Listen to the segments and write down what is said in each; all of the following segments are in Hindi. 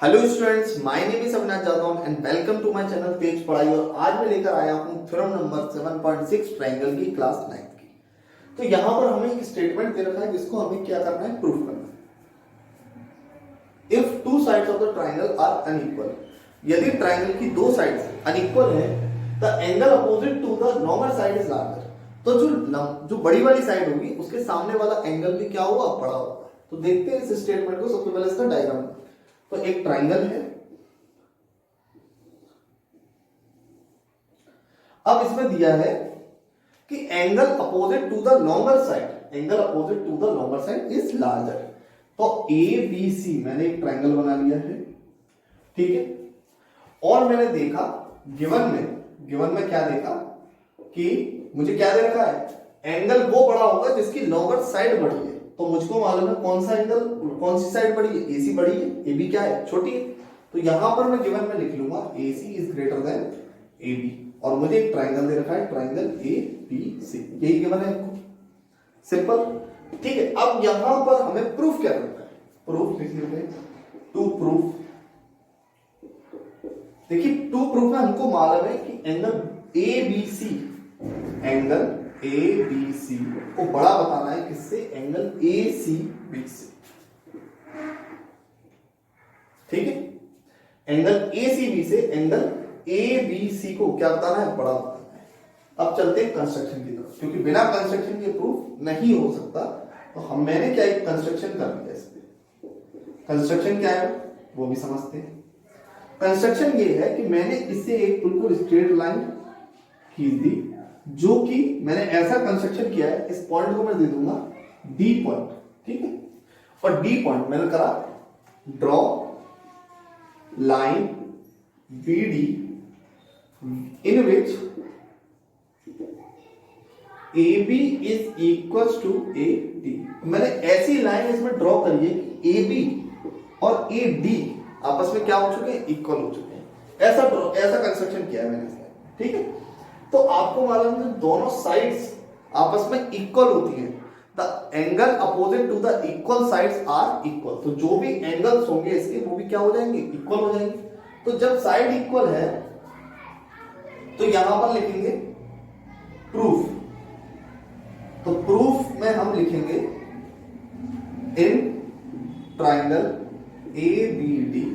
Hello students, my name is Avinash Jadhav and welcome to my channel page पढ़ाई। और आज मैं लेकर आया हूं थ्योरम नंबर 7.6 ट्रायंगल की क्लास 9 की। तो यहां पर हमें एक स्टेटमेंट दे रखा है जिसको हमें क्या करना है, प्रूफ करना है। If two sides of the triangle are unequal, यदि ट्रायंगल की दो साइड्स अनइक्वल है, the angle opposite to the longer side is larger. तो जो बड़ी वाली साइड होगी उसके सामने वाला एंगल भी क्या होगा, बड़ा होगा। तो देखते हैं इस स्टेटमेंट को। सबसे पहले इसका डायग्राम। तो एक ट्रायंगल है, अब इसमें दिया है कि angle opposite to the longer side, angle opposite to the longer side is larger. तो ए बी सी मैंने एक ट्रायंगल बना लिया है, ठीक है। और मैंने देखा गिवन में क्या देखा कि मुझे क्या दे रखा है, एंगल वो बड़ा होगा जिसकी लॉन्गर साइड बड़ी है। तो मुझको मालूम है कौन सा एंगल, कौन सी साइड बड़ी है, एसी बड़ी है, ए बी क्या है, छोटी है। तो यहां पर मैं गिवन में लिख लूंगा A C is greater than A B. और मुझे एक ट्रायंगल दे रखा है, ट्रायंगल ए बी सी, यही गिवन है आपको, सिंपल, ठीक है। अब यहां पर हमें प्रूफ क्या करना है, प्रूफ लिख लेते हैं। टू प्रूफ, देखिए टू प्रूफ में हमको मालूम है कि angle A B C, angle A B C को बड़ा बताना है किससे, एंगल ए सी बी से, ठीक है। एंगल ए सी बी से एंगल ए बी सी को क्या बताना है, बड़ा बताना है। अब चलते हैं कंस्ट्रक्शन की तरफ, क्योंकि बिना कंस्ट्रक्शन के प्रूफ नहीं हो सकता। तो मैंने क्या एक कंस्ट्रक्शन कर दिया इस पे। कंस्ट्रक्शन क्या है वो भी समझते हैं। कंस्ट्रक्शन ये है कि मैंने इससे एक बिल्कुल स्ट्रेट लाइन खींच दी, जो कि मैंने ऐसा कंस्ट्रक्शन किया है, इस पॉइंट को मैं दे दूंगा डी पॉइंट, ठीक है। और डी पॉइंट मैंने करा draw line B D in which A B is equal to A D. मैंने ऐसी लाइन इसमें ड्रॉ करी है कि ए बी और ए डी आपस में क्या हो चुके हैं, इक्वल हो चुके हैं। ऐसा कंस्ट्रक्शन किया है मैंने इसमें, ठीक है। तो आपको मालूम है दोनों साइड्स आपस में इक्वल होती हैं। The angle opposite to the equal sides are equal. तो जो भी एंगल्स होंगे इसके वो भी क्या हो जाएंगे, इक्वल हो जाएंगे। तो जब साइड इक्वल है तो यहां पर लिखेंगे प्रूफ। तो प्रूफ में हम लिखेंगे in triangle A B D,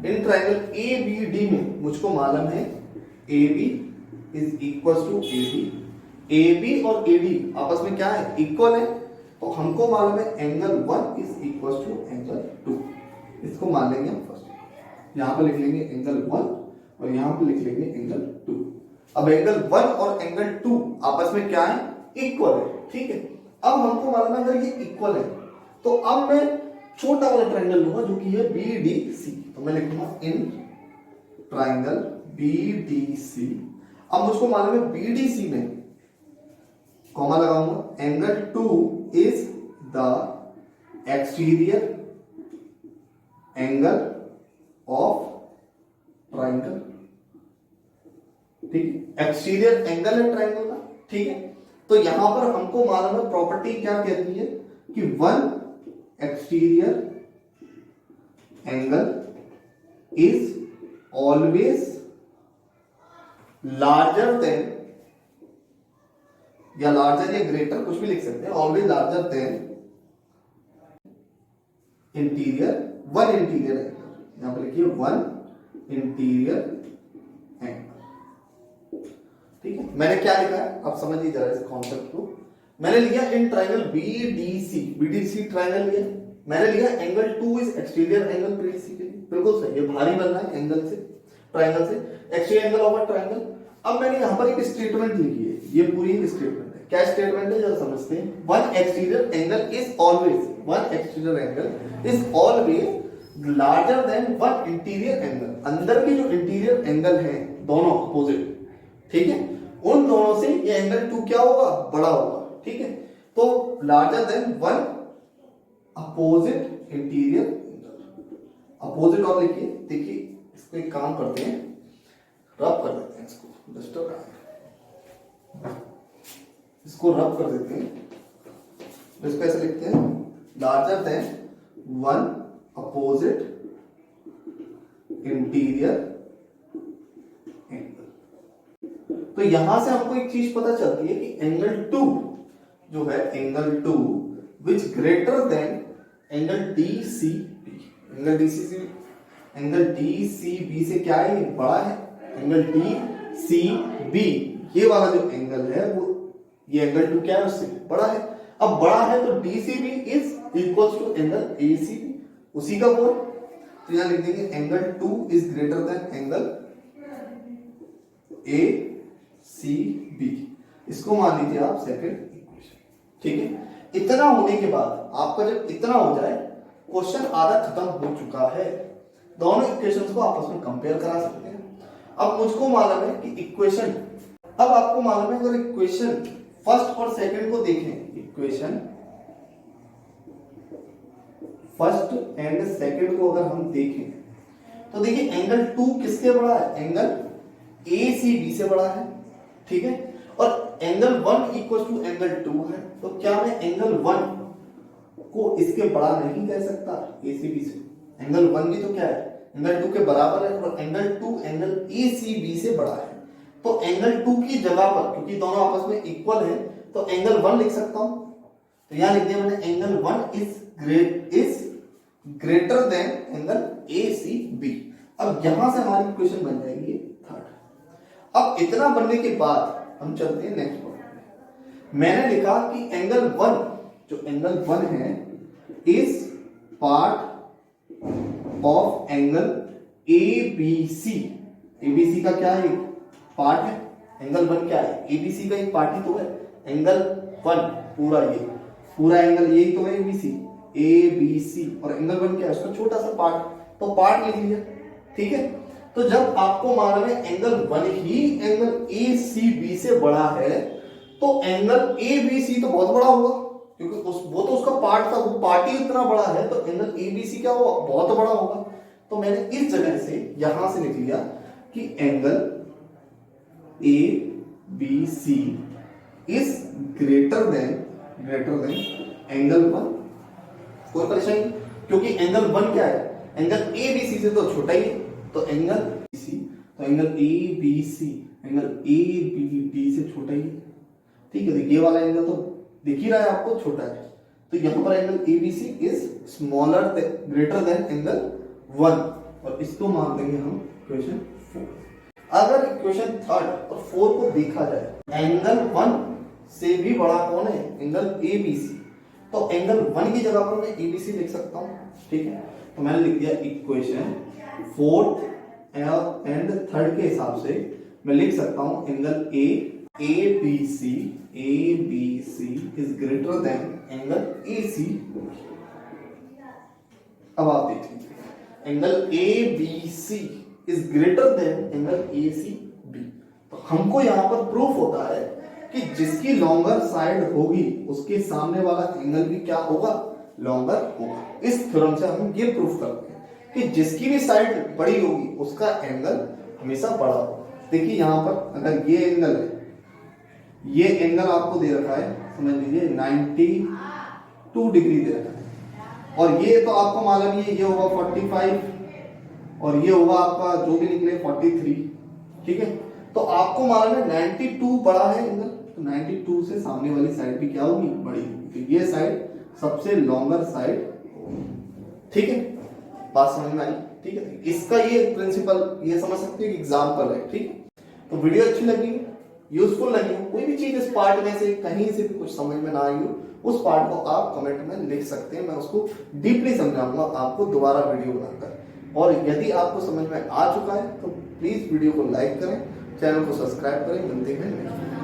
in triangle A B D में मुझको मालूम है A B is equal to A D. A B और ए डी आपस में क्या है, इक्वल है। तो हमको मालूम है angle 1 is equal to angle 2। इसको मान लेंगे हम फर्स्ट, यहां पर लिख लेंगे एंगल 1 और यहां पर लिख लेंगे एंगल 2। अब एंगल 1 और एंगल 2 आपस में क्या है, इक्वल है, ठीक है। अब हमको मालूम है अगर ये इक्वल है तो अब मैं छोटा वाला ट्रायंगल लूंगा जो कि है बी डी सी। तो मैं लिखूंगा in triangle B D C. अब मुझको मालूम है बी डी सी में कॉमा लगाऊंगा, angle 2 is the exterior angle of triangle, ठीक है। एक्सटीरियर एंगल है ट्रायंगल का, ठीक है। तो यहां पर हमको मालूम है प्रॉपर्टी क्या कहती है कि 1 exterior angle is always larger than, या लार्जर या ग्रेटर कुछ भी लिख सकते हैं, always larger than interior, 1 interior angle. यहां पर लिखिए 1 इंटीरियर एंगल, ठीक है। मैंने क्या लिखा है आप समझिए जरा इस कॉन्सेप्ट को। मैंने लिया in triangle B D C triangle लिया, मैंने लिया angle 2 is exterior angle B D C के लिए, बिल्कुल सही है। भारी बनना है एंगल से, ट्रायंगल से, exterior angle of a triangle. अब मैंने यहां पर एक स्टेटमेंट लिखी है, ये पूरी एक स्टेटमेंट है। क्या स्टेटमेंट है जरा समझते हैं। 1 exterior angle is always, 1 exterior angle is always larger than 1 interior angle. अंदर के जो इंटीरियर एंगल है दोनों अपोजिट, ठीक है, उन दोनों से ये एंगल 2 क्या होगा, बड़ा होगा, ठीक है। तो larger than 1 opposite interior angle, opposite. और लिखिए, देखिए इसको एक काम करते हैं, रब कर देते हैं इसको, डिस्टर्ब इसको रब कर देते हैं। तो इसको ऐसे लिखते हैं, larger than 1 opposite interior angle. तो यहां से हमको एक चीज पता चलती है कि एंगल 2 जो है, angle 2 which greater than angle DCB। Angle DCB से क्या है, बड़ा है। एंगल DCB ये वाला जो एंगल है वो, ये एंगल 2 क्या है, उससे बड़ा है। अब बड़ा है तो DCB is equal to angle ACB, उसी का कोण। तो यहां लिख देंगे angle 2 is greater than angle ACB। इसको मान लीजिए आप सेकंड इक्वेशन। ठीक है, इतना होने के बाद आपका जब इतना हो जाए, क्वेश्चन आधा खत्म हो चुका है। दोनों इक्वेशंस को आपस में कंपेयर करा सकते हैं। अब मुझको मालूम है कि इक्वेशन, अब आपको मालूम है, अगर इक्वेशन फर्स्ट और सेकंड को देखें, इक्वेशन फर्स्ट एंड सेकंड को अगर हम देखें तो देखिए एंगल 2 किससे बड़ा है, एंगल ACB से बड़ा है। ठीक है, और एंगल 1 इक्वल टू एंगल 2 है। तो क्या मैं एंगल 1 को इसके बड़ा नहीं कह सकता ACB से? एंगल 1 भी तो क्या है, एंगल 2 के बराबर है, और एंगल 2 एंगल ACB से बड़ा है। तो एंगल 2 की जगह पर, क्योंकि दोनों आपस में इक्वल है, तो एंगल 1 लिख सकता हूं। तो यहां लिख दिया मैंने angle 1 is greater than angle ACB। अब यहां से हमारी इक्वेशन बन जाएगी थर्ड। अब इतना बनने के बाद हम चलते हैं नेक्स्ट पॉइंट। मैंने लिखा कि एंगल 1, जो एंगल 1 है, is part of angle ABC। ABC का क्या है, पार्ट है। एंगल 1 क्या है, ABC का एक पार्ट ही तो है। एंगल 1 पूरा, ये पूरा एंगल यही तो है ABC, और एंगल 1 क्या है, उसका छोटा सा पार्ट, तो पार्ट लिख लिया। ठीक है, तो जब आपको मालूम है एंगल 1 ही एंगल ACB से बड़ा है, तो एंगल ABC तो बहुत बड़ा होगा, क्योंकि वो तो उसका पार्ट था, वो पार्ट ही इतना बड़ा है, तो एंगल ABC क्या होगा, बहुत बड़ा होगा। तो मैंने इस जगह से यहां से लिख लिया कि angle ABC is greater than angle 1। कोई परेशानी, क्योंकि एंगल 1 क्या है, एंगल ABC से तो छोटा ही है, तो एंगल ABC एंगल ABB से छोटा ही है। ठीक है, ये वाला एंगल तो दिख ही रहा है आपको, छोटा है। तो यहां पर angle ABC is smaller greater than angle 1, और इसको मान देंगे हम इक्वेशन 4। अगर इक्वेशन 3 और 4 को देखा जाए, एंगल 1 से भी बड़ा कौन है, एंगल ABC। तो एंगल 1 की जगह पर मैं ABC लिख सकता हूं। ठीक है, तो मैंने लिख दिया इक्वेशन 4th एंड 3rd के हिसाब से मैं लिख सकता हूं angle ABC is greater than angle AC। अब आप देखिए angle ABC is greater than angle ACB। तो हमको यहां पर प्रूफ होता है कि जिसकी लॉन्गर साइड होगी उसके सामने वाला एंगल भी क्या होगा, लॉन्गर होगा। इस थ्योरम से हम ये प्रूफ करते हैं कि जिसकी भी साइड बड़ी होगी उसका एंगल हमेशा बड़ा होगा। देखिए यहां पर अगर ये एंगल है, ये एंगल आपको दे रखा है, समझ लीजिए 92 डिग्री दे रखा है, और ये तो आपको मालूम ही है, ये होगा 45 और ये होगा आपका जो भी निकले 43। ठीक है, तो आपको मालूम है 92 बड़ा है एंगल, तो 92 से सामने वाली साइड भी क्या होगी, बड़ी होगी। तो ये साइड सबसे लॉन्गर साइड होगी। ठीक है, बात समझ में आई? ठीक है, इसका ये प्रिंसिपल ये समझ सकते हो, एग्जांपल है। ठीक है, तो वीडियो अच्छी लगी, यूजफुल लगी हो, कोई भी चीज इस पार्ट में से कहीं से भी कुछ समझ में ना आई हो, उस पार्ट को आप कमेंट में लिख सकते हैं, मैं उसको डीपली समझाऊंगा आपको दोबारा वीडियो बनाकर। और यदि आपको समझ में आ चुका है तो प्लीज वीडियो को लाइक करें, चैनल को सब्सक्राइब करें। मिलते हैं नेक्स्ट